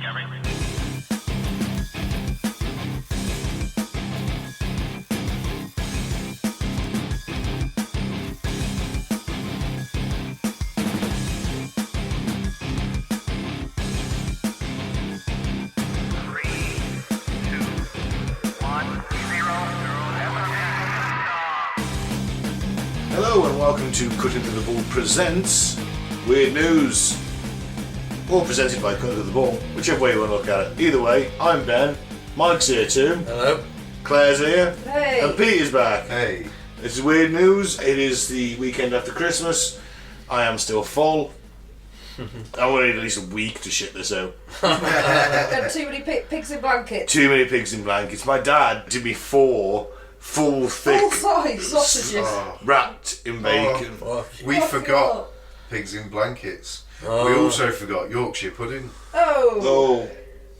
Hello and welcome to Cutting to the Ball presents Weird News, or presented by Cutting to the Ball, whichever way you want to look at it. Either way, I'm Ben, Mike's here too. Hello. Claire's here. Hey. And Peter's back. Hey. This is Weird News. It is the weekend after Christmas. I am still full. I want to need at least a week to shit this out. Got too many pigs in blankets. Too many pigs in blankets. My dad did me 4 full thick Full-size sausages. wrapped in bacon. We forgot pigs in blankets. We also forgot Yorkshire pudding. Oh,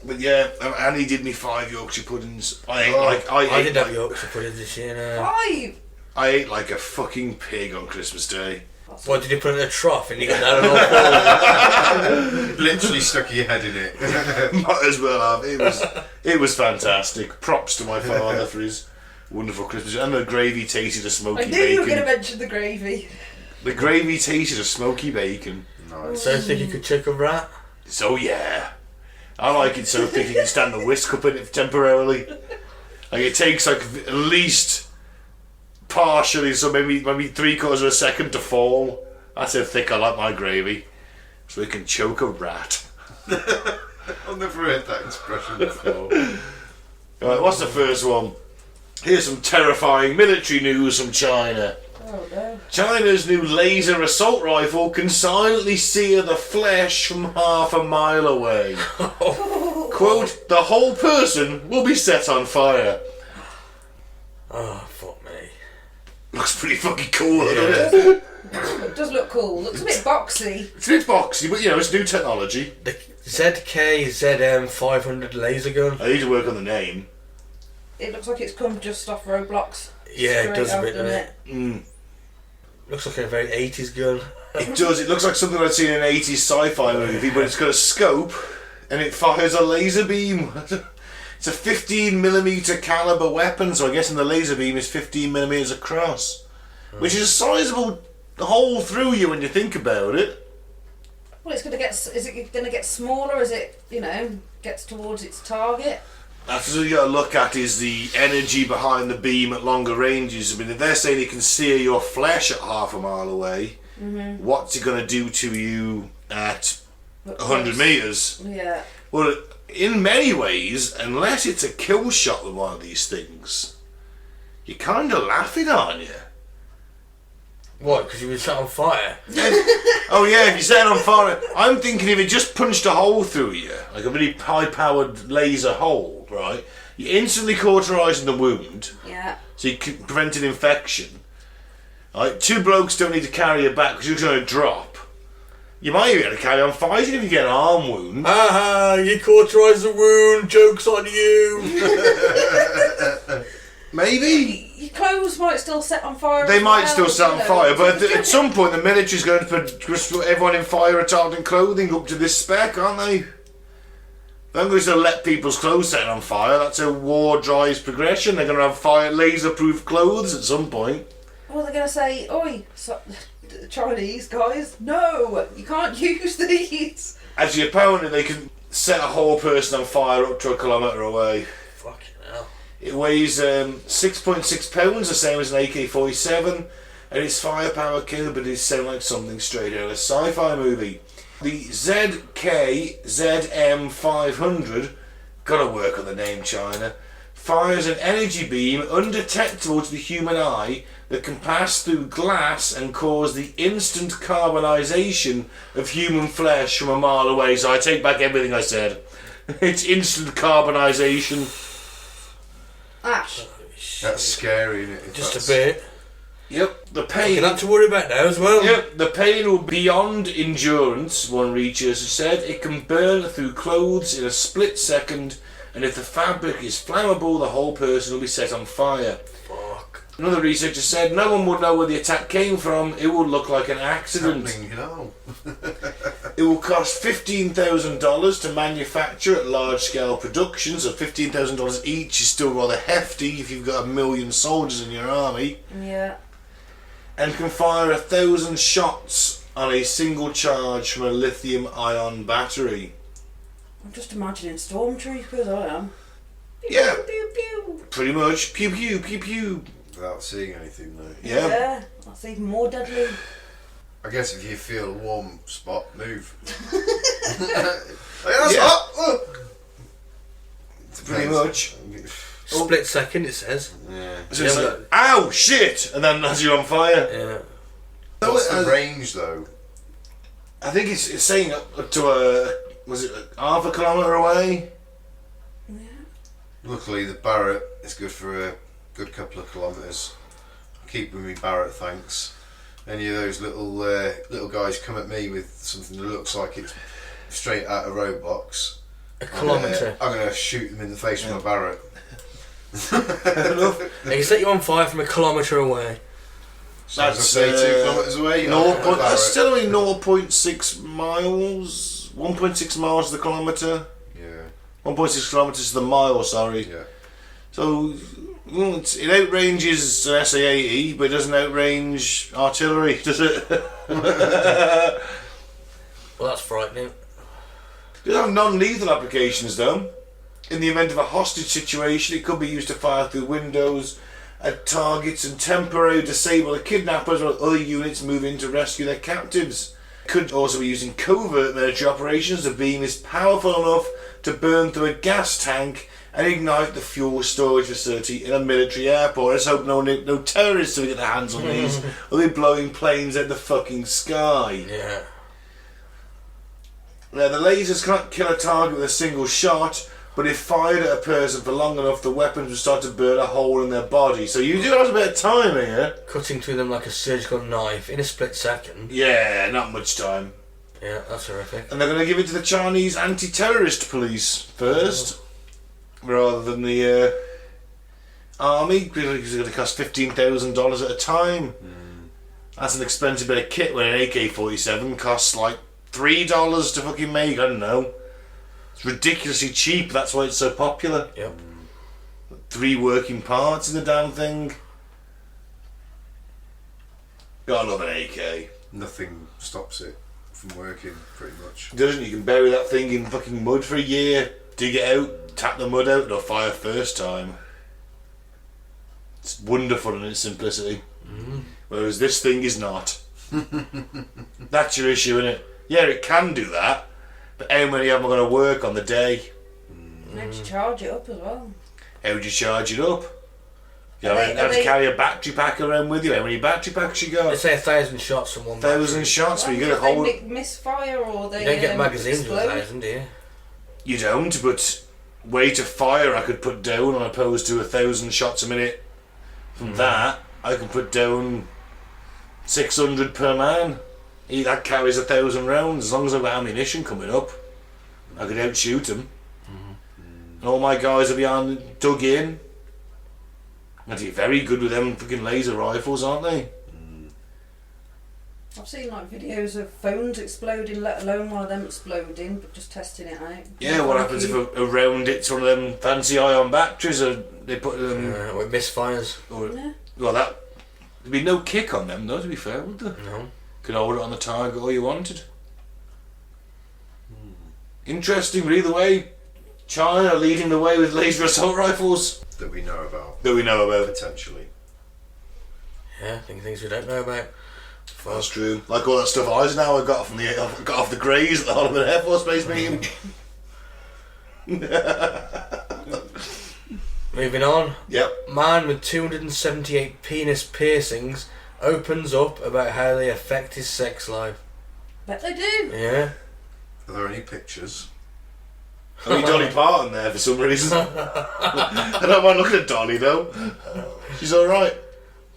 but yeah, Annie did me 5 Yorkshire puddings. I did have Yorkshire pudding this year. 5? I ate like a fucking pig on Christmas Day. What, did you put it in a trough and you got that on all Literally stuck your head in it. Might as well have. It was fantastic. Props to my father for his wonderful Christmas. And the gravy tasted of smoky I knew bacon. you were going to mention the gravy. The gravy tasted of smoky bacon. Nice. So think you could check a rat? So yeah, I like it so thick you can stand the whisk up in it temporarily. Like it takes like at least partially, so maybe 3/4 of a second to fall. That's how thick I like my gravy. So we can choke a rat. I've never heard that expression before. Right, what's the first one? Here's some terrifying military news from China. Oh no. China's new laser assault rifle can silently sear the flesh from half a mile away. Quote, the whole person will be set on fire. Oh, fuck me. Looks pretty fucking cool, doesn't it? It does look cool. Looks a bit boxy. It's a bit boxy, but you know, it's new technology. The ZK-ZM 500 laser gun. I need to work on the name. It looks like it's come just off Roblox. Yeah, it Straight does a out, bit, doesn't doesn't it? Looks like a very 80s gun. It does, it looks like something I'd seen in an 80s sci-fi movie, but it's got a scope and it fires a laser beam. It's a 15mm caliber weapon, so I guess the laser beam is 15mm across, which is a sizable hole through you when you think about it. Well, it's going to get. Is it going to get smaller as it, gets towards its target? That's what you got to look at is the energy behind the beam at longer ranges. I mean, if they're saying it can sear your flesh at half a mile away, what's it going to do to you at 100 metres? Yeah. Well, in many ways, unless it's a kill shot with one of these things, you're kind of laughing, aren't you? What, because you were set on fire? Oh yeah, if you set it on fire, I'm thinking if it just punched a hole through you, like a really high-powered laser hole, right? You're instantly cauterising the wound, Yeah. so you can prevent an infection. Right? 2 blokes don't need to carry you back because you're going to drop. You might even be able to carry on fighting if you get an arm wound. Haha, you cauterised the wound, joke's on you! Maybe. Your clothes might still set on fire. They as might well, still set on fire, but Just at some point the military's going to put everyone in fire-retardant clothing up to this spec, aren't they? They're not going to let people's clothes set on fire. That's how war drives progression. They're going to have laser-proof clothes at some point. Well, they're going to say, oi, Chinese guys, no, you can't use these. Actually, apparently they can set a whole person on fire up to 1 kilometre away. Fucking hell. It weighs 6.6 pounds, the same as an AK-47, and its firepower capability sound like something straight out of a sci-fi movie. The ZK-ZM 500, gotta work on the name, China, fires an energy beam undetectable to the human eye that can pass through glass and cause the instant carbonisation of human flesh from a mile away. So I take back everything I said. It's instant carbonisation. Ash. That's scary, isn't it? Just a bit. Yep, the pain. You're not to worry about now as well. Yep, the pain will be beyond endurance, one researcher said. It can burn through clothes in a split second, and if the fabric is flammable, the whole person will be set on fire. Fuck. Another researcher said no one would know where the attack came from. It would look like an accident. Happening, It will cost $15,000 to manufacture at large-scale production, so $15,000 each is still rather hefty if you've got 1 million soldiers in your army. Yeah. And can fire 1,000 shots on a single charge from a lithium-ion battery. I'm just imagining stormtroopers, I am. Yeah, Pew, pew, pew. pretty much. Pew pew, pew pew. Without seeing anything though. Yeah. That's even more deadly. I guess if you feel a warm spot, move. That's Yeah. hot. Look. Pretty much. Split second, it says. Yeah. So it's like, ow, shit! And then as you're on fire. Yeah. What's the range though? I think it's saying up to was it half a kilometre away? Luckily, the Barrett is good for a good couple of kilometres. Keep with me, Barrett, thanks. Any of those little guys come at me with something that looks like it's straight out of Roblox. A kilometre. I'm going to shoot them in the face with my Barrett. Fair enough. They can set you on fire from a kilometre away. So as I say, 2 kilometres away. That's still only 0.6 miles. 1.6 miles to the kilometre. Yeah. 1.6 kilometres to the mile, sorry. Yeah. So it outranges an SA-80, but it doesn't outrange artillery, does it? Well, that's frightening. It have non-lethal applications though. In the event of a hostage situation, it could be used to fire through windows at targets and temporarily disable the kidnappers while other units move in to rescue their captives. It could also be used in covert military operations. The beam is powerful enough to burn through a gas tank and ignite the fuel storage facility in a military airport. Let's hope no terrorists will get their hands on these, or they're blowing planes out the fucking sky. Yeah. Now, the lasers can't kill a target with a single shot, but if fired at a person for long enough, the weapons will start to burn a hole in their body. So you do have a bit of time here. Cutting through them like a surgical knife in a split second. Yeah, not much time. Yeah, that's horrific. And they're going to give it to the Chinese anti-terrorist police first, rather than the army, because it's going to cost $15,000 at a time. That's an expensive bit of kit when an AK-47 costs like $3 to fucking make. I don't know. It's ridiculously cheap. That's why it's so popular. Yep. 3 working parts in the damn thing. Gotta love an AK. Nothing stops it from working, pretty much. Doesn't you can bury that thing in fucking mud for a year, dig it out, tap the mud out, and it'll fire first time. It's wonderful in its simplicity. Whereas this thing is not. That's your issue, isn't it? Yeah, it can do that, but how many of them are going to work on the day? And how'd you charge it up as well? How would you charge it up? You Are have to they- carry a battery pack around with you. How many battery packs you They got? say 1,000 shots from one 1,000 shots, but you get a If whole. they misfire or they You don't get magazines with explode. 1,000, do you? You don't, but weight of fire I could put down, on opposed to 1,000 shots a minute. From that, I can put down 600 per man. That carries 1,000 rounds. As long as I've got ammunition coming up, I could outshoot them. And all my guys will be on dug in. And they're very good with them fucking laser rifles, aren't they? I've seen like videos of phones exploding, let alone one of them exploding, but just testing it out. Yeah, what happens if a round hits one of them fancy ion batteries, or they put them? With misfires. Or, Yeah. well, there'd be no kick on them, though. To be fair, would there? No. Could hold it on the target all you wanted. Interesting, but either way, China are leading the way with laser assault rifles That we know about, that we know about. potentially. Yeah, I think things we don't know about. That's true. Like all that stuff Eisenhower got off the Greys at the Hollywood Air Force Base meeting. Moving on. Yep. Man with 278 penis piercings opens up about how they affect his sex life. Bet they do. Yeah. Are there any pictures? I mean, Dolly Parton there for some reason. I don't mind looking at Dolly though. She's alright.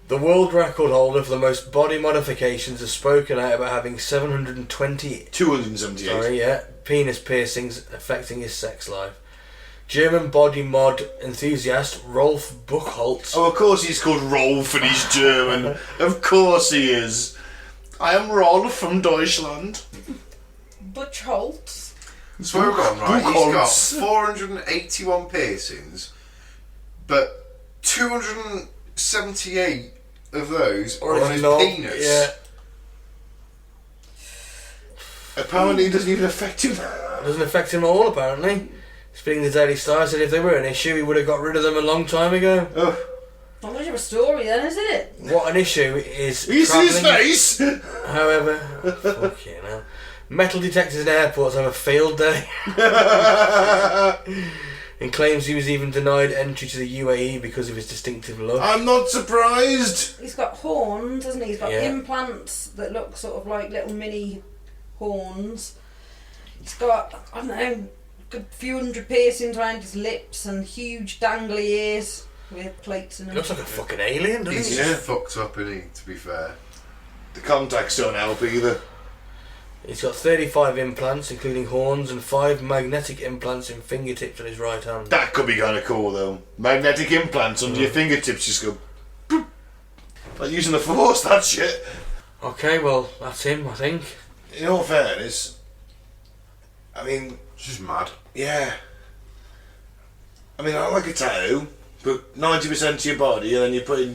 The world record holder for the most body modifications has spoken out about having 720 278. penis piercings affecting his sex life. German body mod enthusiast Rolf Buchholz. Oh, of course he's called Rolf and he's German. Of course he is. I am Rolf from Deutschland. Butch Holtz. Smogon, right? He's got Holtz. 481 piercings, but 278 of those are on his penis. Yeah. Apparently it doesn't even affect him. It doesn't affect him at all, apparently. Speaking of the Daily Star, said if they were an issue, he would have got rid of them a long time ago. Oh. Not much of a story then, is it? What an issue is. You see his face? However, fucking hell. Metal detectors in airports have a field day. And claims he was even denied entry to the UAE because of his distinctive look. I'm not surprised. He's got horns, hasn't he? He's got Yeah. implants that look sort of like little mini horns. He's got, I don't know, a good few hundred piercings around his lips and huge dangly ears with plates in He them. looks like a fucking alien, doesn't He's he? just fucked up, isn't he, to be fair? The contacts don't help either. He's got 35 implants, including horns, and 5 magnetic implants in fingertips on his right hand. That could be kind of cool though. Magnetic implants under your fingertips just go boop. Like using the force, that shit. Okay, well, that's him, I think. In all fairness, I mean, It's just mad. yeah. I mean, I like a tattoo, but 90% of your body and then you put in...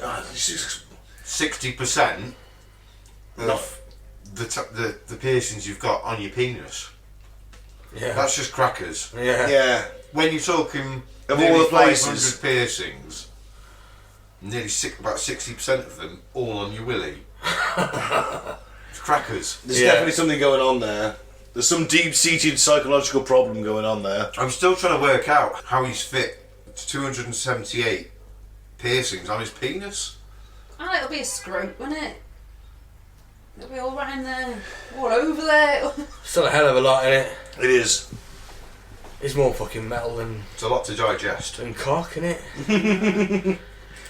it's just 60% not... of the piercings you've got on your penis. Yeah. That's just crackers. Yeah. Yeah. When you're talking Of nearly all the 500 places. piercings, about 60% of them all on your willy. It's crackers. There's Yeah. definitely something going on there. There's some deep-seated psychological problem going on there. I'm still trying to work out how he's fit to 278 piercings on his penis. Ah, it'll be a scrote, won't it? It'll be all round there, all over there. Still a hell of a lot in it. It is. It's more fucking metal It's a lot to digest. than cock, innit?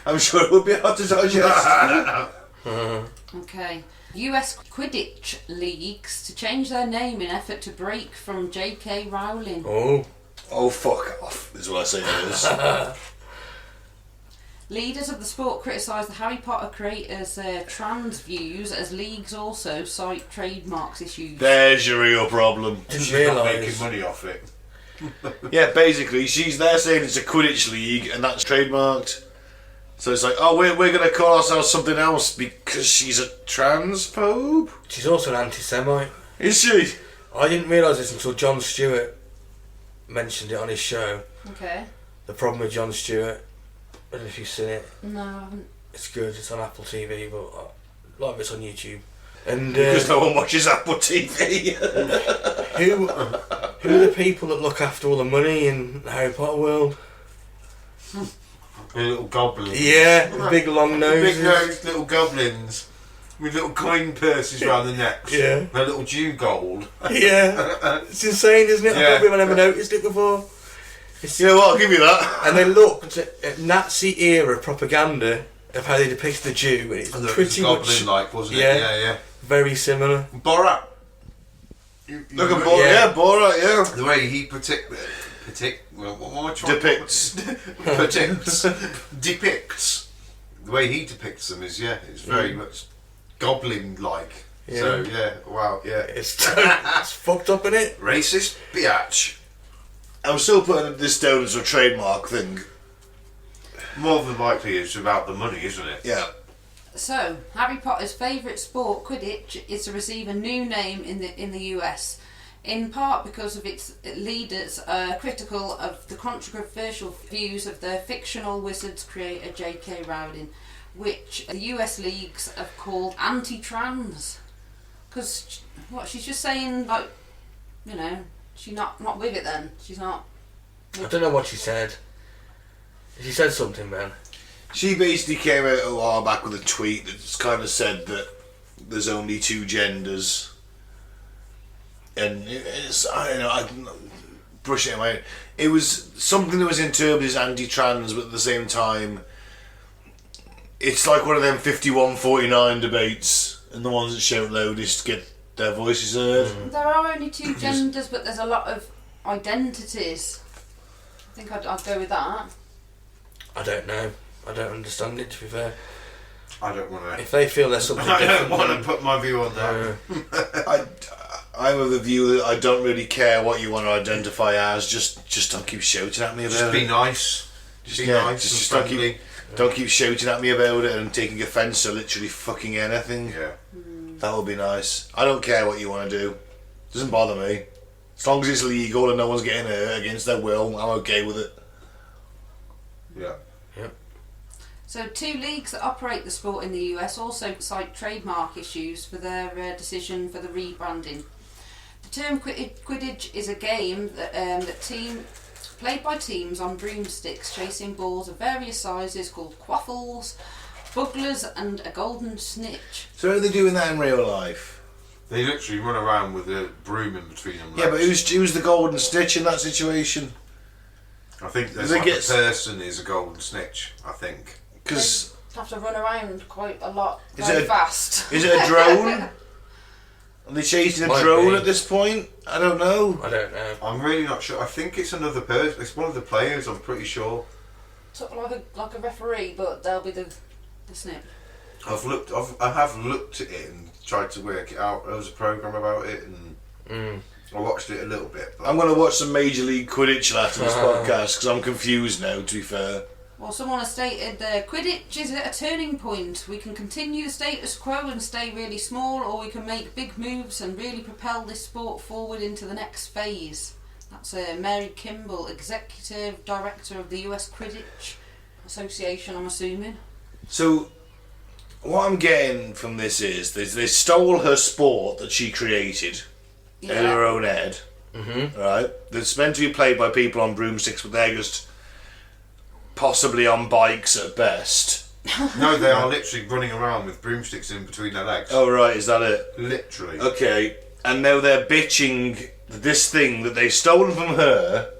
I'm sure it would be hard to digest. Okay. US Quidditch leagues to change their name in effort to break from J.K. Rowling. Oh. Oh, fuck off, is what I say it is. Leaders of the sport criticise the Harry Potter creators' trans views as leagues also cite trademarks issues. There's your real problem. Didn't She's not making realise. money off it. Yeah, basically, she's there saying it's a Quidditch league and that's trademarked. So it's like, oh, we're going to call ourselves something else because she's a transphobe? She's also an anti-Semite. Is she? I didn't realise this until Jon Stewart mentioned it on his show. Okay. The problem with Jon Stewart. I don't know if you've seen it. No, I haven't. It's good. It's on Apple TV, but a lot of it's on YouTube. And Because no one watches Apple TV. who are the people that look after all the money in the Harry Potter world? The little goblins. Yeah, the big long noses. Big nosed little goblins with little coin purses round the necks. Yeah. Their little Jew gold. Yeah, it's insane, isn't it? I Yeah. can't believe I never noticed it before. It's, You know what, I'll give you that. and they looked at Nazi era propaganda of how they depict the Jew, and it's And it was pretty much goblin-like, wasn't yeah. it? Yeah. very similar. Borat. Look at Borat, Yeah. yeah, Borat, yeah. The way he what am I trying depicts. The way he depicts them is, it's very much goblin-like. Yeah. So, wow, It's it's fucked up, in it. Racist biatch. I'm still putting this down as a trademark thing. More than likely it's about the money, isn't it? Yeah. So, Harry Potter's favourite sport, Quidditch, is to receive a new name in the US, in part because of its leaders are critical of the controversial views of the fictional Wizards creator J.K. Rowling, which the US leagues have called anti-trans. Because she's just saying, like, she's not with it then. She's not. I don't know what she said. She said something, man. She basically came out a while back with a tweet that kind of said that there's only two genders. And it's, I don't know, I'm brushing it away. It was something that was interpreted as anti-trans, but at the same time, it's like one of them 51-49 debates, and the ones that shout loudest get their voices heard. There are only two genders, but there's a lot of identities. I think I'd go with that. I don't know. I don't understand it, to be fair. I don't want to. If they feel there's something I different, don't want then- to put my view on that. I'm of the view that I don't really care what you want to identify as. Just don't keep shouting at me about Just it. be nice. Just be nice just and don't friendly. don't keep shouting at me about it and taking offence to literally fucking anything. Yeah. That would be nice. I don't care what you want to do. Doesn't bother me. As long as it's legal and no one's getting hurt against their will, I'm okay with it. Yeah. So 2 leagues that operate the sport in the US also cite trademark issues for their decision for the rebranding. The term Quidditch is a game that played by teams on broomsticks chasing balls of various sizes called quaffles, bugglers and a golden snitch. So how are they doing that in real life? They literally run around with a broom in between them. Yeah, but who's the golden snitch in that situation? I think there's They like get a person is a golden snitch, I think. Because Have to run around quite a lot, Is very it a- fast. is it a drone? Are they chasing a Might drone be. at this point? I don't know. I don't know. I'm really not sure. I think it's another person. It's one of the players, I'm pretty sure. Sort of like a referee, but they'll be the snitch. I have looked at it and tried to work it out. There was a program about it and I watched it a little bit. But I'm going to watch some Major League Quidditch after this podcast because I'm confused now, to be fair. Well, someone has stated Quidditch is at a turning point. We can continue the status quo and stay really small, or we can make big moves and really propel this sport forward into the next phase. That's Mary Kimball, Executive Director of the US Quidditch Association, I'm assuming. So, what I'm getting from this is they stole her sport that she created in her own head, right? That's meant to be played by people on broomsticks, but they're just possibly on bikes at best. no, they are literally running around with broomsticks in between their legs. Oh, right, is that it? Literally. Okay, and now they're bitching that this thing that they've stolen from her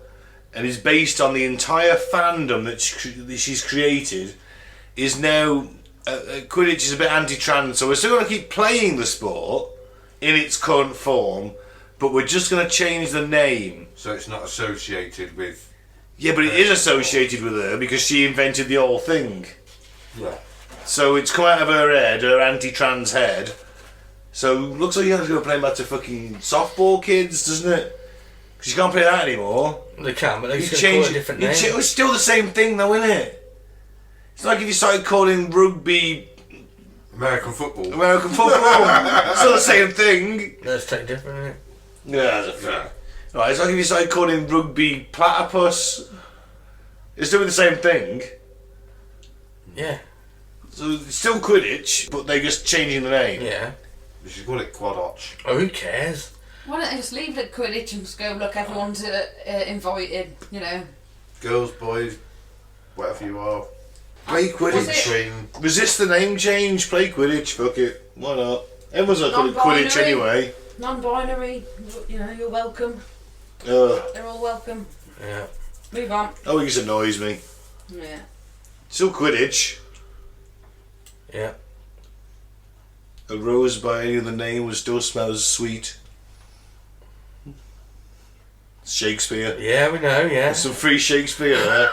and is based on the entire fandom that she's created is now Quidditch is a bit anti-trans, so we're still going to keep playing the sport in its current form, but we're just going to change the name. So it's not associated with... Yeah, but it is associated with her because she invented the whole thing. Yeah. So it's come out of her head, her anti-trans head. So looks like you have to go playing back to fucking softball kids, doesn't it? Because you can't play that anymore. They can, but they You just change call it a different name. It's still the same thing, though, isn't it? It's like if you started calling rugby American football. it's still the same thing. That's totally different, isn't it? Yeah, that's a thing. Right, it's like if you started calling rugby platypus. It's doing the same thing. Yeah. So it's still Quidditch, but they're just changing the name. Yeah. You should call it quadotch. Oh, who cares? Why don't they just leave it at Quidditch and just go, look, everyone's invited, you know. Girls, boys, whatever you are. Play Was Quidditch. it- Between... Resist the name change. Play Quidditch. Fuck it. Why not? Everyone's gonna call it Quidditch Non-binary. anyway. Non-binary, you know, you're welcome. Ugh. They're all welcome. Yeah. Move on. Oh, it just annoys me. Yeah. Still Quidditch. Yeah. A rose by any other name would still smell as sweet. Shakespeare. Yeah, we know, yeah. Some free Shakespeare there.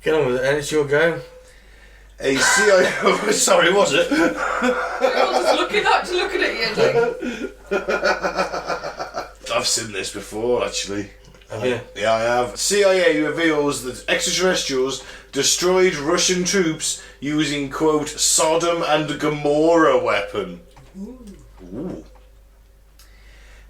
Get on with it, and it's your go. A CIA. Sorry, was it? We're all just looking at you. Like, I've seen this before, actually. Have you? Yeah, I have. CIA reveals that extraterrestrials destroyed Russian troops using, quote, Sodom and Gomorrah weapon. Ooh.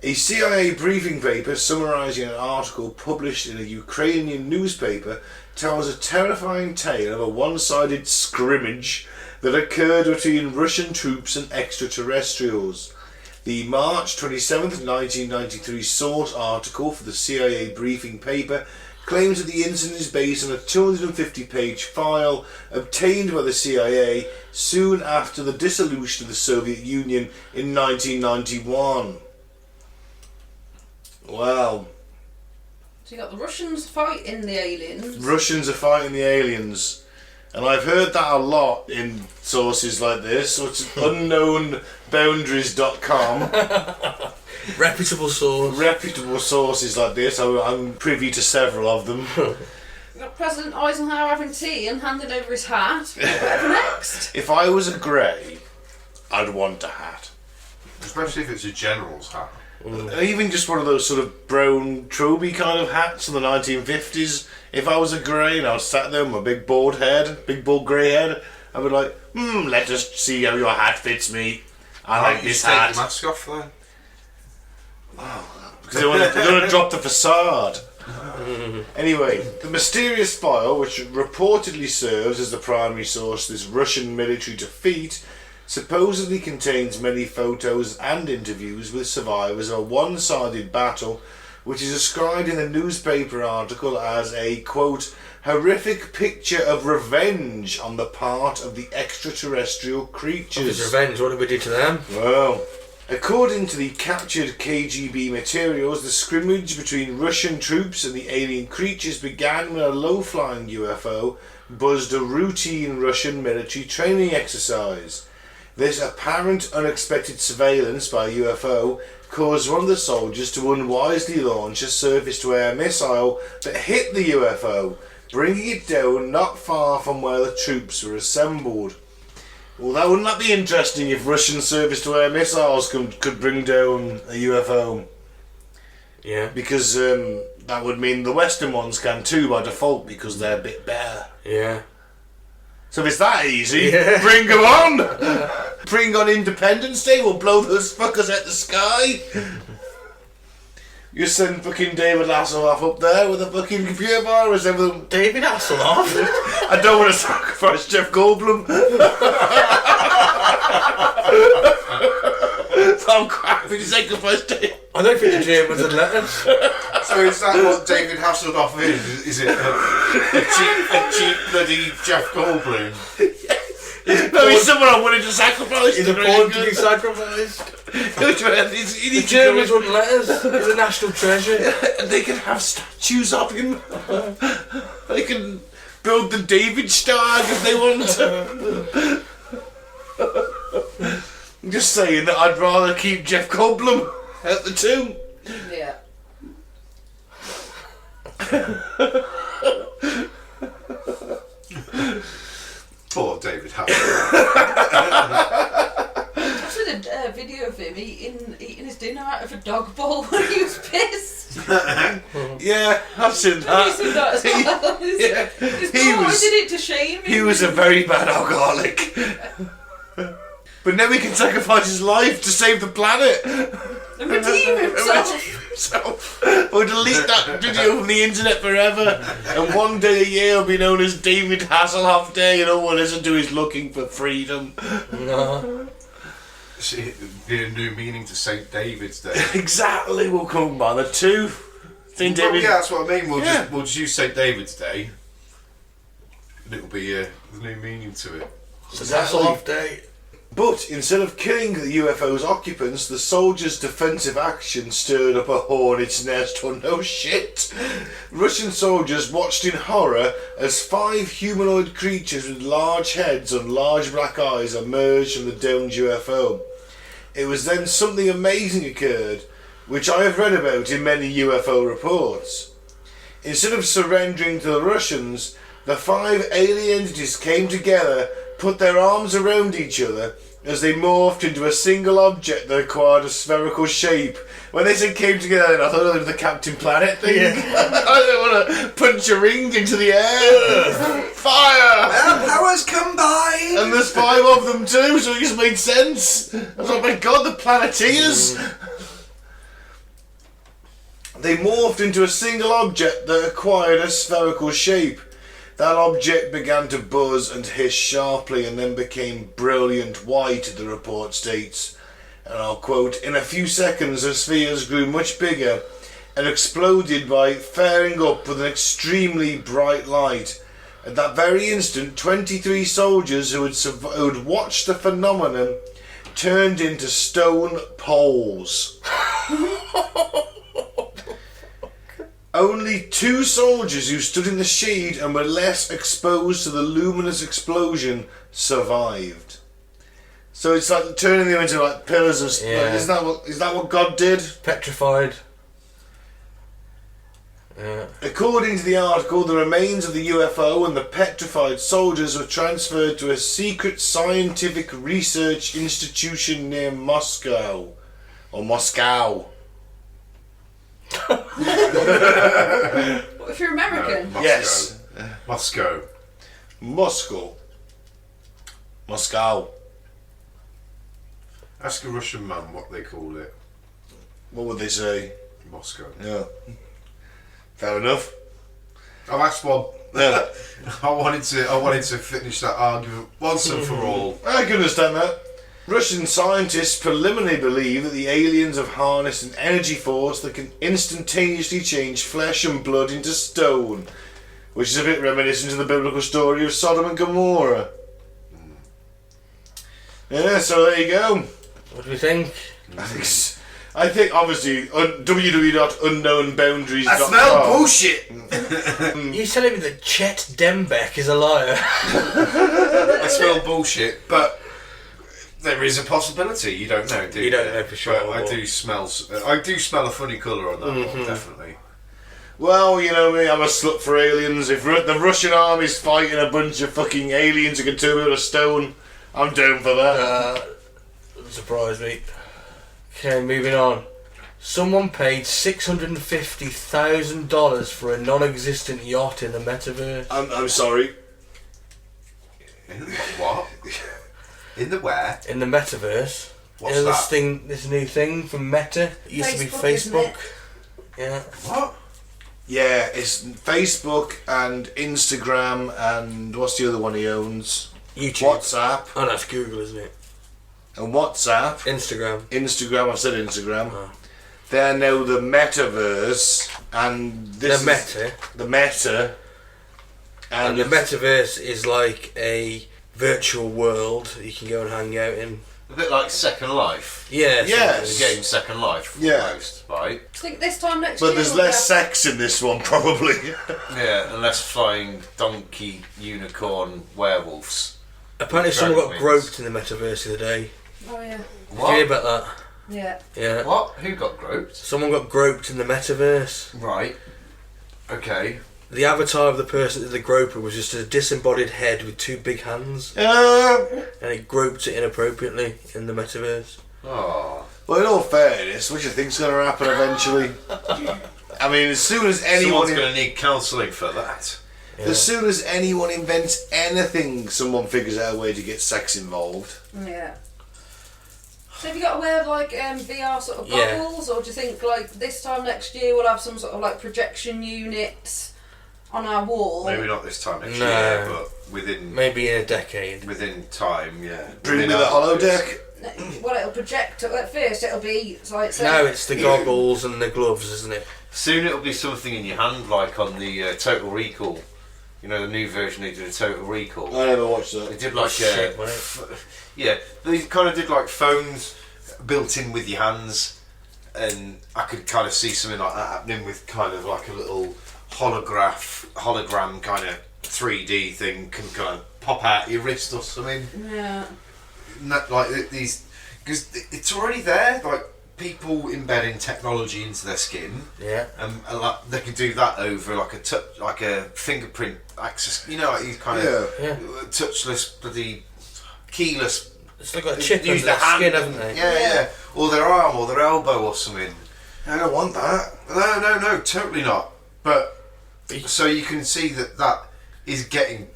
A CIA briefing paper summarising an article published in a Ukrainian newspaper tells a terrifying tale of a one-sided scrimmage that occurred between Russian troops and extraterrestrials. The March 27th, 1993 source article for the CIA briefing paper claims that the incident is based on a 250-page file obtained by the CIA soon after the dissolution of the Soviet Union in 1991. Wow. so you got the Russians fighting the aliens. Russians are fighting the aliens. And I've heard that a lot in sources like this, so it's unknownboundaries.com. Reputable source. Reputable sources like this, I'm privy to several of them. You got President Eisenhower having tea and handed over his hat. Whatever next? If I was a grey, I'd want a hat. Especially if it's a general's hat. Even just one of those sort of brown Troby kind of hats from the 1950s. If I was a grey and I was sat there with my big bald grey head, I would like, let us see how your hat fits me. I like this hat. Take the mask off then. Because they want to drop the facade. Anyway, the mysterious file, which reportedly serves as the primary source of this Russian military defeat, supposedly contains many photos and interviews with survivors of a one-sided battle, which is described in the newspaper article as a, quote, horrific picture of revenge on the part of the extraterrestrial creatures. It's revenge, what did we do to them? Well, according to the captured KGB materials, the scrimmage between Russian troops and the alien creatures began when a low-flying UFO buzzed a routine Russian military training exercise. This apparent unexpected surveillance by a UFO caused one of the soldiers to unwisely launch a surface-to-air missile that hit the UFO, bringing it down not far from where the troops were assembled. Well, wouldn't that be interesting if Russian surface-to-air missiles could bring down a UFO? Yeah. Because that would mean the Western ones can too by default because they're a bit better. Yeah. So if it's that easy, bring them on! Bring on Independence Day, we'll blow those fuckers at the sky! You send fucking David Hasselhoff up there with a fucking computer virus and everything. David Hasselhoff? I don't want to sacrifice Jeff Goldblum. So I'm quite happy to sacrifice David. I don't think the Germans would let us. So is that what David Hasselhoff is? Is it a cheap bloody Jeff Goldblum? No, he's someone I'm willing to sacrifice. He's a pawn to be sacrificed. The Germans wouldn't let us. He's a national treasure. They can have statues of him. They can build the David Stag if they want. I'm just saying that I'd rather keep Jeff Goldblum at the tomb. Yeah. Poor David Hasselhoff. I saw a video of him eating his dinner out of a dog bowl when he was pissed. Yeah, I've seen that. Have you seen that as well? His boy did it to shame him. He was a very bad alcoholic. But now he can sacrifice his life to save the planet. And redeem himself. Or delete that video from the internet forever. And one day a year will be known as David Hasselhoff Day, and all we'll listen to is Looking for Freedom. No. See, it'd be a new meaning to St. David's Day. Exactly, we'll come by the two. St. David. Well, yeah, that's what I mean. We'll just use St. David's Day. And it'll be a new meaning to it. So that's Hasselhoff Day. But instead of killing the UFO's occupants, the soldiers' defensive action stirred up a hornet's nest. Oh no shit! Russian soldiers watched in horror as 5 humanoid creatures with large heads and large black eyes emerged from the domed UFO. It was then something amazing occurred, which I have read about in many UFO reports. Instead of surrendering to the Russians, the 5 alien entities came together, put their arms around each other as they morphed into a single object that acquired a spherical shape. When they said came together, I thought it was the Captain Planet thing. Yeah. I don't want to punch a ring into the air. Fire! Our powers combined! And there's 5 of them too, so it just made sense. I was like, my god, the Planeteers! They morphed into a single object that acquired a spherical shape. That object began to buzz and hiss sharply and then became brilliant white, the report states. And I'll quote, in a few seconds the spheres grew much bigger and exploded by flaring up with an extremely bright light. At that very instant, 23 soldiers who had watched the phenomenon turned into stone poles. Only 2 soldiers who stood in the shade and were less exposed to the luminous explosion survived. So it's like turning them into like pillars of stone. Yeah. Is that what God did? Petrified. Yeah. According to the article, the remains of the UFO and the petrified soldiers were transferred to a secret scientific research institution near Moscow. or Moscow? What if you're American? Moscow. Yes. Moscow. Moscow. Moscow. Ask a Russian man what they call it. What would they say? Moscow. Yeah. Fair enough. I've asked one. Yeah. I wanted to finish that argument once and for all. I can understand that. Russian scientists preliminarily believe that the aliens have harnessed an energy force that can instantaneously change flesh and blood into stone, which is a bit reminiscent of the biblical story of Sodom and Gomorrah. Yeah, so there you go. What do we think? I think obviously www.unknownboundaries.com. I smell bullshit. You telling me that Chet Dembeck is a liar? I smell bullshit, but there is a possibility. You don't know, do you? You don't know for sure. But I do smell a funny colour on that one, definitely. Well, you know me, I'm a slut for aliens. If the Russian army's fighting a bunch of fucking aliens who can turn me to stone, I'm down for that. Doesn't surprise me. Okay, moving on. Someone paid $650,000 for a non-existent yacht in the metaverse. I'm sorry. In the what? In the where? In the metaverse. What's you know, that? This new thing from Meta. It used to be Facebook, isn't Facebook. it? Yeah. What? Yeah, it's Facebook and Instagram and what's the other one he owns? YouTube. WhatsApp. Oh, that's Google, isn't it? And WhatsApp. Instagram. Instagram, I said Instagram. Oh. They're now the metaverse and this The is Meta. the meta. And the metaverse is like a virtual world that you can go and hang out in. A bit like Second Life. Yeah. Yes. The game Second Life, Yeah. almost, right? I think this time next year. But there's we'll less have- sex in this one, probably. Yeah, and less flying donkey, unicorn, werewolves. Apparently someone got Dragon groped in the metaverse the other day. Oh yeah. Did you hear about that? Yeah. Yeah. What? Who got groped? Someone got groped in the metaverse. Right. Okay. The avatar of the person, the groper, was just a disembodied head with two big hands, Well, and it groped it inappropriately in the metaverse. Oh. in all fairness, what do you think's going to happen eventually? I mean, as soon as anyone Someone's going to need counselling for that. Yeah. as soon as anyone invents anything, someone figures out a way to get sex involved. Yeah. So have you got to wear like VR sort of Yeah. goggles, or do you think like this time next year we'll have some sort of like projection units on our wall? Maybe not this time next No. year, but within Maybe in a decade. time, yeah. Dream Within of the our lives. holodeck. Well, it'll project. At first, it'll be like. Say, No, it's the goggles and the gloves, isn't it? Soon it'll be something in your hand, like on the Total Recall. You know, the new version they did a Total Recall. I never watched They that. did like Shit, wasn't yeah, they kind of did like phones built in with your hands, and I could kind of see something like that happening with kind of like a little hologram kind of 3D thing can kind of pop out your wrist or something. Yeah. Like these, because it's already there. Like people embedding technology into their skin. Yeah. A lot, they can do that over like a like a fingerprint access. You know, like these kind of Yeah. touchless, bloody keyless. It's like got a chip under Use their the hand, skin, haven't they? Yeah, or their arm or their elbow or something. I don't want that. No, totally not. But so you can see that is getting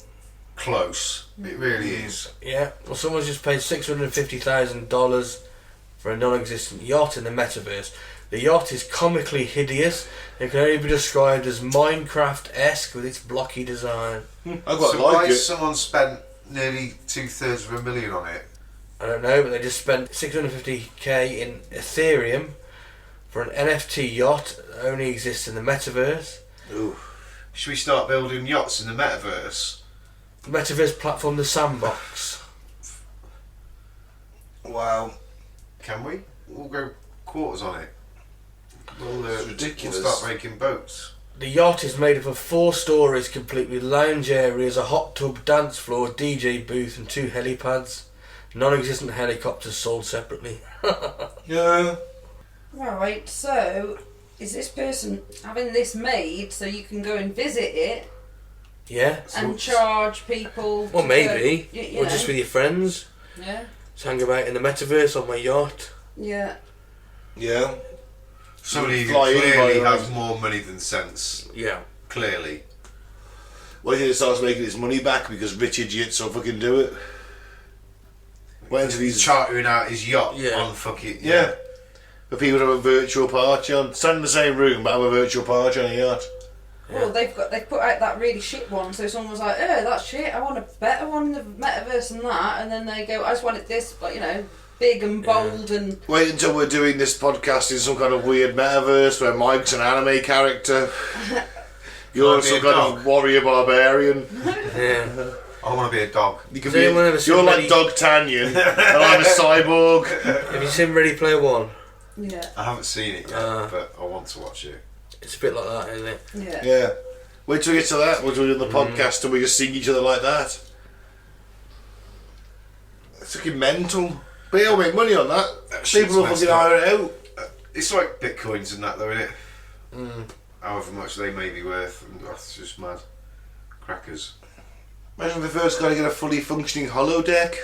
close. It really is. Yeah. Well, someone's just paid $650,000 for a non-existent yacht in the metaverse. The yacht is comically hideous and can only be described as Minecraft-esque with its blocky design. I quite So why like it. someone spent nearly $2/3 on it? I don't know, but they just spent $650k in Ethereum for an NFT yacht that only exists in the metaverse. Ooh. Should we start building yachts in the metaverse? The metaverse platform, the Sandbox. Wow. Can we? We'll go quarters on it. It's ridiculous. We'll start making boats. The yacht is made up of 4 stories, complete with lounge areas, a hot tub, dance floor, DJ booth, and 2 helipads. Non-existent helicopters sold separately. Yeah. Right. So, is this person having this made so you can go and visit it Yeah. and charge people? Well, to maybe. go, you Or know. just with your friends. Yeah. Just hang about in the metaverse on my yacht. Yeah. Yeah. Somebody who Fly in clearly by has more money than sense. Yeah. Clearly. Wait till it starts making its money back because rich idiots will fucking do it. Wait until He's he's chartering out his yacht Yeah. on fucking... yeah. For people to have a virtual party on. Stand in the same room but have a virtual party on a yacht. Well, they've put out that really shit one, so someone was like, "Oh, that's shit. I want a better one in the metaverse than that." And then they go, "I just want it this, but big and bold and." Wait until we're doing this podcast in some kind of weird metaverse where Mike's an anime character. You're Might be some a kind dog. of warrior barbarian. Yeah. I want to be a dog. You can Has anyone ever you're seen like Ready- D'Artagnan, and I'm a cyborg. Have you seen Ready Player One? Yeah. I haven't seen it yet, but I want to watch it. It's a bit like that, isn't it? Yeah. Yeah. Wait till we get to that. We'll do it on the podcast and we just sing each other like that. It's fucking mental. But you'll make money on that. shit's People will messed fucking up. hire it out. It's like bitcoins and that, though, isn't it? However much they may be worth, and that's just mad. Crackers. Imagine the first guy to get a fully functioning holodeck.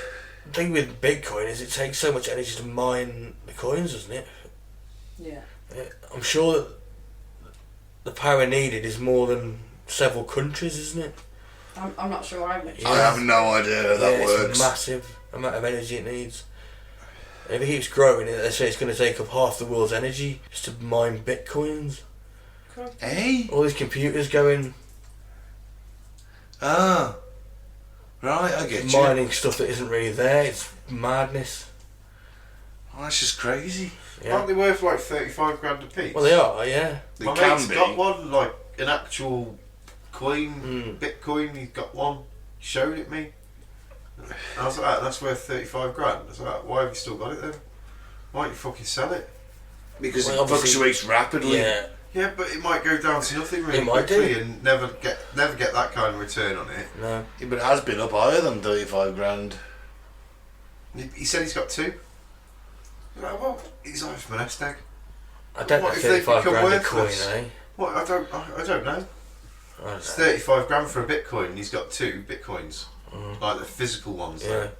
The thing with Bitcoin is it takes so much energy to mine the coins, doesn't it? Yeah. I'm sure that the power needed is more than several countries, isn't it? I'm not sure how much. Yeah. I have no idea how that It's works. a massive amount of energy it needs. And if it keeps growing, they say it's going to take up half the world's energy just to mine Bitcoins. Eh? All these computers going Ah. Right, I get you. mining stuff that isn't really there. It's madness. Oh, that's just crazy. Yeah. Aren't they worth like 35 grand a piece? Well, they are, yeah. They My can mate's be. got one, like an actual coin, Bitcoin. He's got one. He showed it me. And I was like, that's worth 35 grand. I was like, why have you still got it then? Why don't you fucking sell it? Because Well, it obviously- fluctuates rapidly. Yeah. Yeah, but it might go down to nothing really It might quickly do. and never get that kind of return on it. No. Yeah, but it has been up higher than 35 grand. He said he's got two. I was like, well, he's like from an nest egg. I don't What know if they 35 become grand a coin, worthless? eh? What? I don't know. I don't It's know. 35 grand for a Bitcoin. He's got two Bitcoins, like the physical ones. Yeah. Though.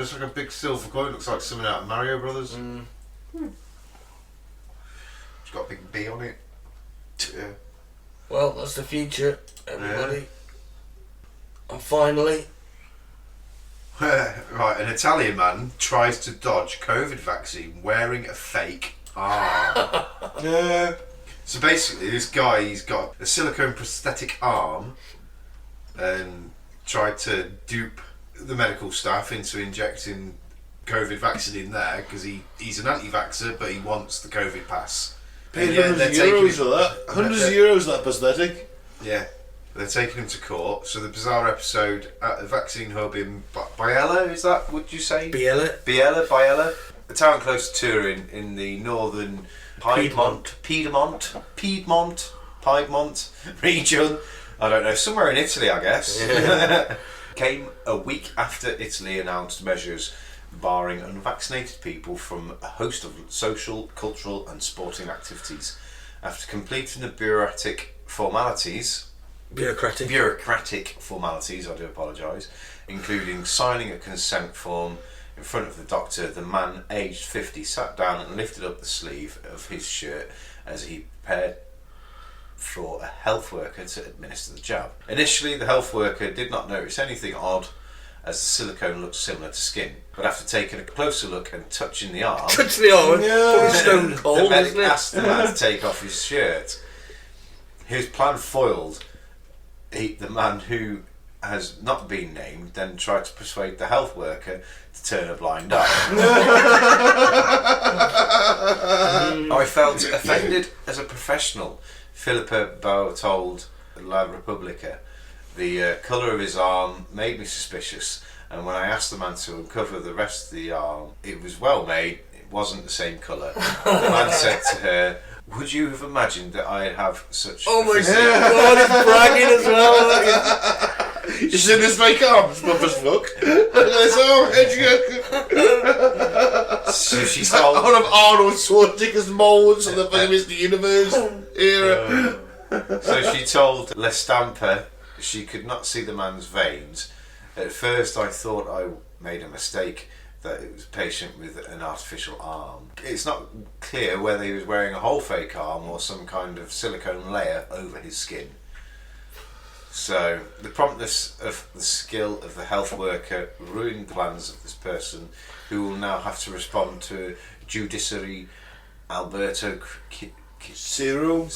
Looks like a big silver coin. Looks like something out of Mario Brothers. It's got a big B on it. Yeah. Well, that's the future, everybody. And finally, Right, an Italian man tries to dodge COVID vaccine wearing a fake arm. Yeah. So basically, this guy, he's got a silicone prosthetic arm and tried to dupe the medical staff into injecting COVID vaccine in there because he's an anti-vaxxer, but he wants the COVID pass. Paid And yeah, hundreds they're of taking euros for him- that. Hundreds of euros for that prosthetic. Yeah, they're taking him to court. So the bizarre episode at the vaccine hub in Biella, is that, would you say? Biella. Biella, a town close to Turin in the northern Piedmont region. I don't know, somewhere in Italy, I guess. Came a week after Italy announced measures barring unvaccinated people from a host of social, cultural and sporting activities. After completing the bureaucratic formalities, I do apologise, including signing a consent form in front of the doctor, the man aged 50 sat down and lifted up the sleeve of his shirt as he prepared for a health worker to administer the jab. Initially, the health worker did not notice anything odd as the silicone looked similar to skin, but after taking a closer look and touching the arm, Touch the arm. Yeah. Probably stone the cold, medic isn't it? asked the man to take off his shirt. His plan foiled. The man who has not been named then tried to persuade the health worker to turn a blind eye. I felt offended as a professional, Filippo Bau told La Repubblica. The colour of his arm made me suspicious, and when I asked the man to uncover the rest of the arm, it was well made, it wasn't the same colour. The man said to her, "Would you have imagined that I'd have such Oh a my physique?" god, he's bragging as well. You seen this fake arms, buff as fuck? This arm, So she One told of Arnold Schwarzenegger's molds of the fucking Mr. Universe era. So she told La Stampa she could not see the man's veins. At first I thought I made a mistake. that it was a patient with an artificial arm. It's not clear whether he was wearing a whole fake arm or some kind of silicone layer over his skin. So the promptness of the skill of the health worker ruined the plans of this person, who will now have to respond to judiciary Alberto Cirio,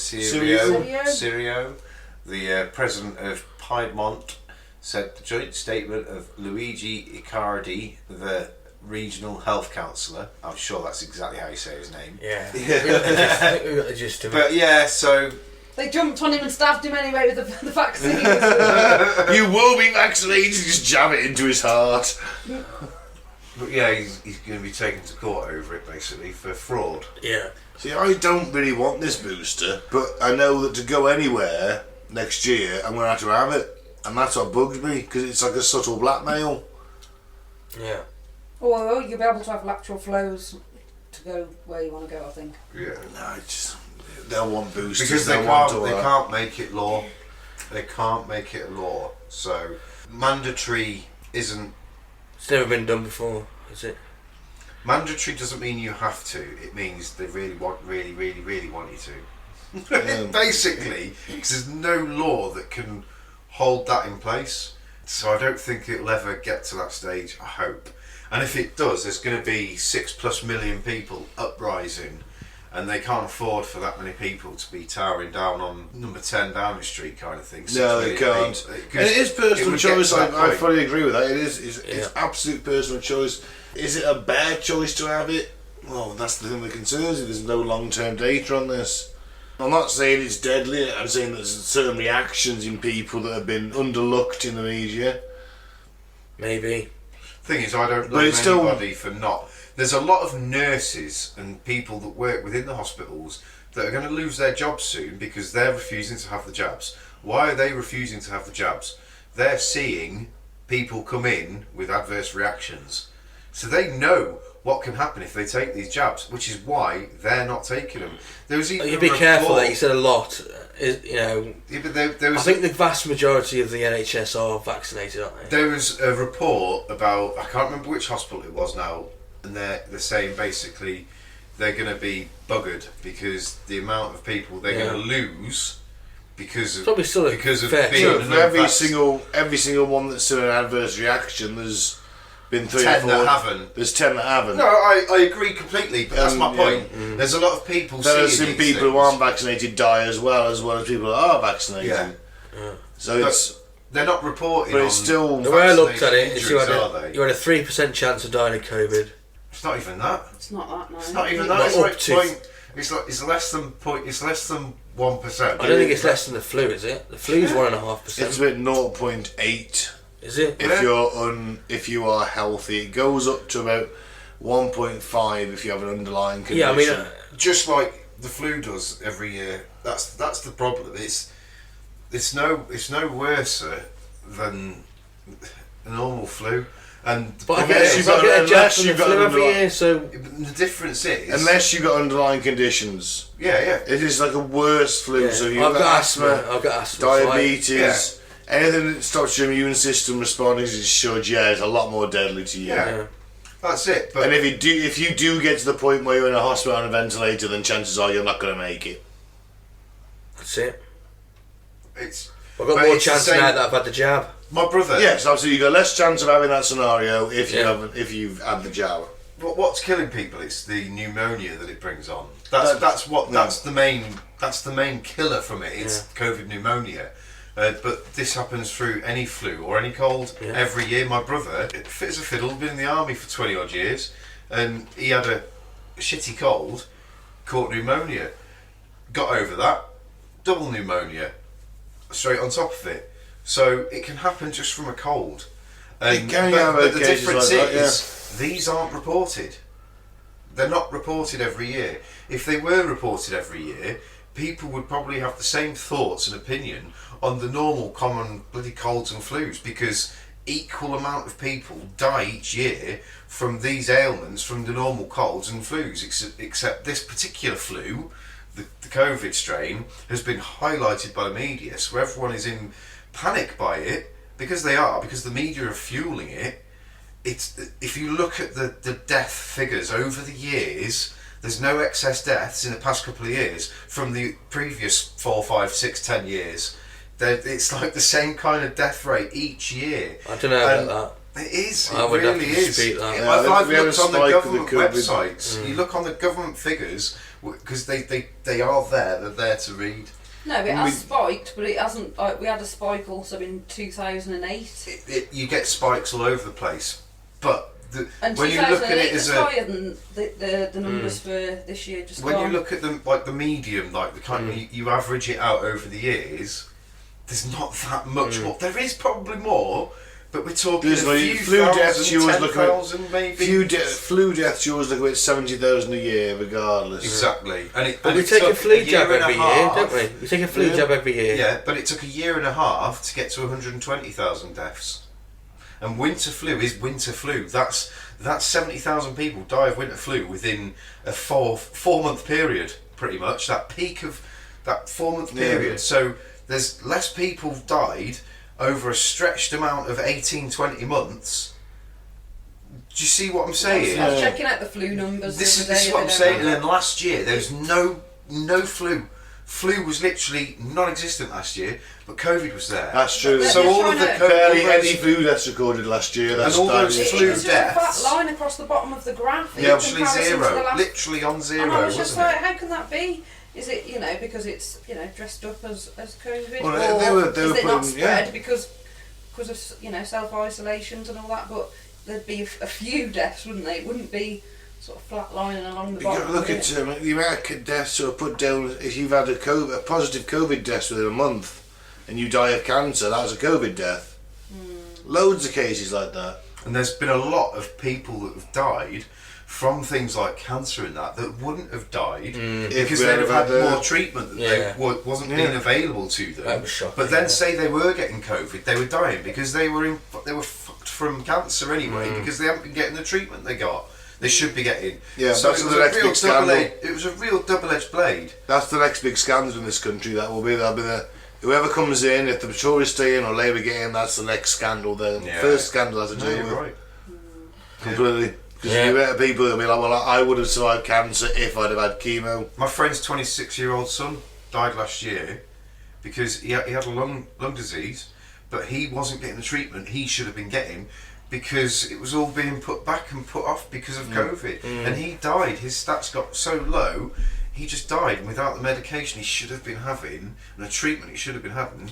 the president of Piedmont, said the joint statement of Luigi Icardi, the regional health counsellor. I'm sure that's exactly how you say his name. Yeah. I think we got the gist of it. But yeah, so They jumped on him and stabbed him anyway with the vaccine. You will be vaccinated. Just jab it into his heart. but yeah, he's going to be taken to court over it basically for fraud. Yeah. See, I don't really want this booster, but I know that to go anywhere next year, I'm going to have it. And that's what bugs me, because it's like a subtle blackmail. Yeah. Or you'll be able to have lateral flows to go where you want to go, I think. Yeah. No, it's just, they'll want boosters. Because they want can't make it law. They can't make it a law. So mandatory isn't. It's never been done before, is it? Mandatory doesn't mean you have to. It means they really want you to. Yeah. Basically, because there's no law that can hold that in place. So I don't think it'll ever get to that stage. I hope. And if it does, there's going to be 6+ million people uprising, and they can't afford for that many people to be towering down on number 10 Downing Street kind of thing. No, they can't. And it is personal choice. I fully agree with that. It is. It's absolute personal choice. Is it a bad choice to have it? Well, that's the thing that concerns me. There's no long-term data on this. I'm not saying it's deadly. I'm saying there's certain reactions in people that have been underlooked in the media. Maybe. Thing is, I don't blame anybody for not. There's a lot of nurses and people that work within the hospitals that are going to lose their jobs soon because they're refusing to have the jabs. Why are they refusing to have the jabs? They're seeing people come in with adverse reactions. So they know what can happen if they take these jabs, which is why they're not taking them. There was even You'd be careful that you said a lot. Yeah, but there was I think the vast majority of the NHS are vaccinated, aren't they? There was a report about, I can't remember which hospital it was now, and they're saying basically they're going to be buggered because the amount of people they're going to lose because of probably still because of fair being for every single one that's still an adverse reaction, there's been 3 10 or 4 that haven't. There's 10 that haven't. No, I agree completely, but that's my point. There's a lot of people There's seeing some these people who things. aren't vaccinated die as well as people that are vaccinated. Yeah. So But they're not reporting but on it's still The way I looked at it is injuries, you are had they? a 3% chance of dying of COVID. It's not even that. It's not that, no. It's not even Not that. It's up like to- point. It's less than point. It's less than 1%. I don't think it's less than the flu, is it? The flu's 1.5%. it's about 0.8 Is it? if you are healthy. It goes up to about 1.5 if you have an underlying condition. Yeah, I mean, Just like the flu does every year. That's the problem. It's no worse than a normal flu. And but I Unless get you've got- a jab unless from the you've got flu an every underlying- year, so the difference is unless you've got underlying conditions, yeah. it is like a worse flu. yeah. So you've I've got asthma, I've got asthma. diabetes, anything that stops your immune system responding as it should, it's a lot more deadly to you. Yeah. That's it. But And if you do get to the point where you're in a hospital on a ventilator, then chances are you're not going to make it. That's it. it's I've got But more it's the chance same- now that I've had the jab. my brother. Yes, absolutely. You've got less chance of having that scenario if you Yeah. haven't, if you've had the jab. What's killing people? It's the pneumonia that it brings on. That's the main killer from it. It's COVID pneumonia. But this happens through any flu or any cold every year. My brother, fit as a fiddle, been in the army for 20 odd years, and he had a shitty cold, caught pneumonia, got over that, double pneumonia, straight on top of it. So it can happen just from a cold. It can but have the cases difference like that, is these aren't reported. They're not reported every year. If they were reported every year, people would probably have the same thoughts and opinion on the normal common bloody colds and flus, because equal amount of people die each year from these ailments, from the normal colds and flus, except this particular flu, the COVID strain, has been highlighted by the media, so everyone is in panic by it, because the media are fueling it. if you look at the death figures over the years, there's no excess deaths in the past couple of years from the previous 4, 5, 6, 10 years. It's like the same kind of death rate each year. I don't know about that. It is. I It would have really to is. dispute that. Yeah, I've we had a looked on the spike of government the COVID. websites. You look on the government figures because they are there. They're there to read. No, it has spiked, but it hasn't. We had a spike also in 2008. You get spikes all over the place, but And when you look at it as was higher than the numbers for this year. Just when gone. you look at them like the medium, like the kind of you average it out over the years, there's not that much more. There is probably more, but we're talking There's a like few flu deaths. thousand, You always look at 10,000 maybe. flu deaths. You always look at 70,000 a year, regardless. Exactly, and But we it take a took flu year jab and a every year, half- don't we? We take a flu jab every year. Yeah, but it took a year and a half to get to 120,000 deaths. And winter flu is winter flu. That's 70,000 people die of winter flu within a 4-month period, pretty much. That peak of that 4-month period. Yeah. So there's less people died over a stretched amount of 18-20 months. Do you see what I'm saying? I was checking out the flu numbers. This the other is day, what I'm they don't saying. have And then last year there was no flu. Flu was literally non-existent last year, but COVID was there. That's true. They're So all trying of the to- COVID, Barely all any those- flu deaths recorded last year. That's all those It flu was just a deaths. flat line across the bottom of the graph. in literally comparison to the zero, last- literally on zero, And I was just wasn't like, it? how can that be? Is it, because it's, dressed up as COVID? Well, or they were is it not putting- spread because of, self-isolations and all that? But there'd be a few deaths, wouldn't they? It wouldn't be sort of flatlining along the You've bottom. got to look would at it? the amount of deaths that are put down. If you've had a positive COVID death within a month and you die of cancer, that's a COVID death. Loads of cases like that. And there's been a lot of people that have died from things like cancer and that wouldn't have died because we they'd have had had more treatment that Yeah. wasn't being available to them. That was shocking, But then yeah. say they were getting COVID, they were dying because they were fucked from cancer anyway because they haven't been getting the treatment they got. They should be getting. Yeah, so that's it was the a next real big scandal. It was a real double-edged blade. That's the next big scandal in this country. That'll be whoever comes in, if the Tories stay in or Labour get in, that's the next scandal. The first scandal has to No, do you're with right. completely. Because you get people that'll be like, well, I would have survived cancer if I'd have had chemo. My friend's 26-year-old son died last year because he had a lung disease, but he wasn't getting the treatment he should have been getting because it was all being put back and put off because of COVID. And he died. His stats got so low, he just died. And without the medication he should have been having and the treatment he should have been having,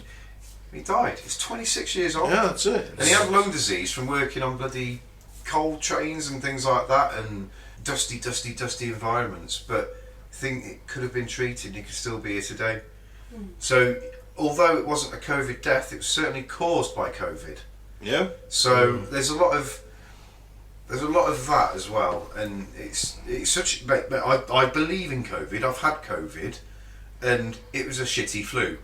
he died. He's 26 years old. Yeah, that's it. And he had lung disease from working on bloody coal trains and things like that and dusty environments. But I think it could have been treated and he could still be here today. So although it wasn't a COVID death, it was certainly caused by COVID. Yeah. So there's a lot of that as well, and it's such. But I believe in COVID. I've had COVID, and it was a shitty flu.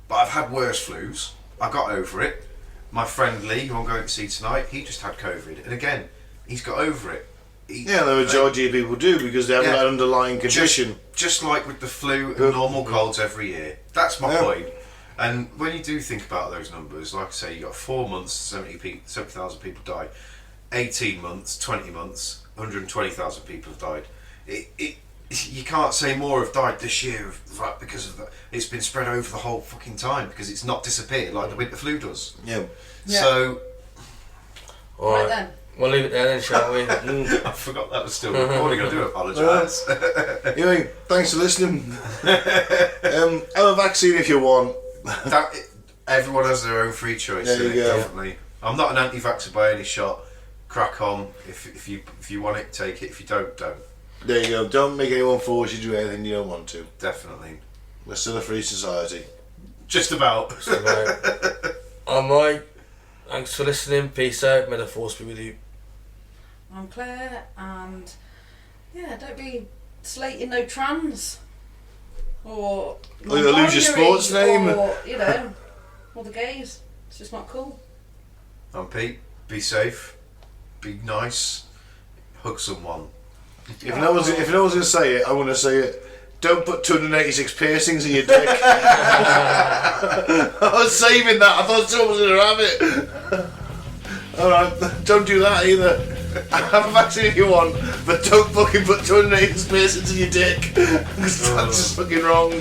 But I've had worse flus. I got over it. My friend Lee, who I'm going to see tonight, he just had COVID, and again, he's got over it. Yeah, the majority of people do because they haven't Yeah. got an underlying condition. Just like with the flu and normal colds every year. That's my point. And when you do think about those numbers, like I say, you got 4 months, 70,000 people died. 18 months, 20 months, 120,000 people have died. You can't say more have died this year because of that. It's been spread over the whole fucking time because it's not disappeared like the winter flu does. Yeah. So, All Right right. then. We'll leave it there then, shall we? I forgot that was still recording. I do apologise. Anyway, thanks for listening. Have a vaccine if you want. Everyone has their own free choice. There you go. Definitely. I'm not an anti-vaxxer by any shot. Crack on. If you want it, take it. If you don't. There you go. Don't make anyone force you to do anything you don't want to. Definitely. We're still a free society. Just about. I'm Mike. Thanks for listening. Peace out. May the force be with you. I'm Claire, and don't be slating no trans or you'll lose your sports name. or or the gays. It's just not cool. I'm Pete. Be safe. Be nice. Hug someone. If no one's going to say it, I want to say it. Don't put 286 piercings in your dick. I was saving that. I thought someone was going to have it. Alright, don't do that either. Have a vaccine if you want, but don't fucking put 280 space into your dick. Because that's just fucking wrong.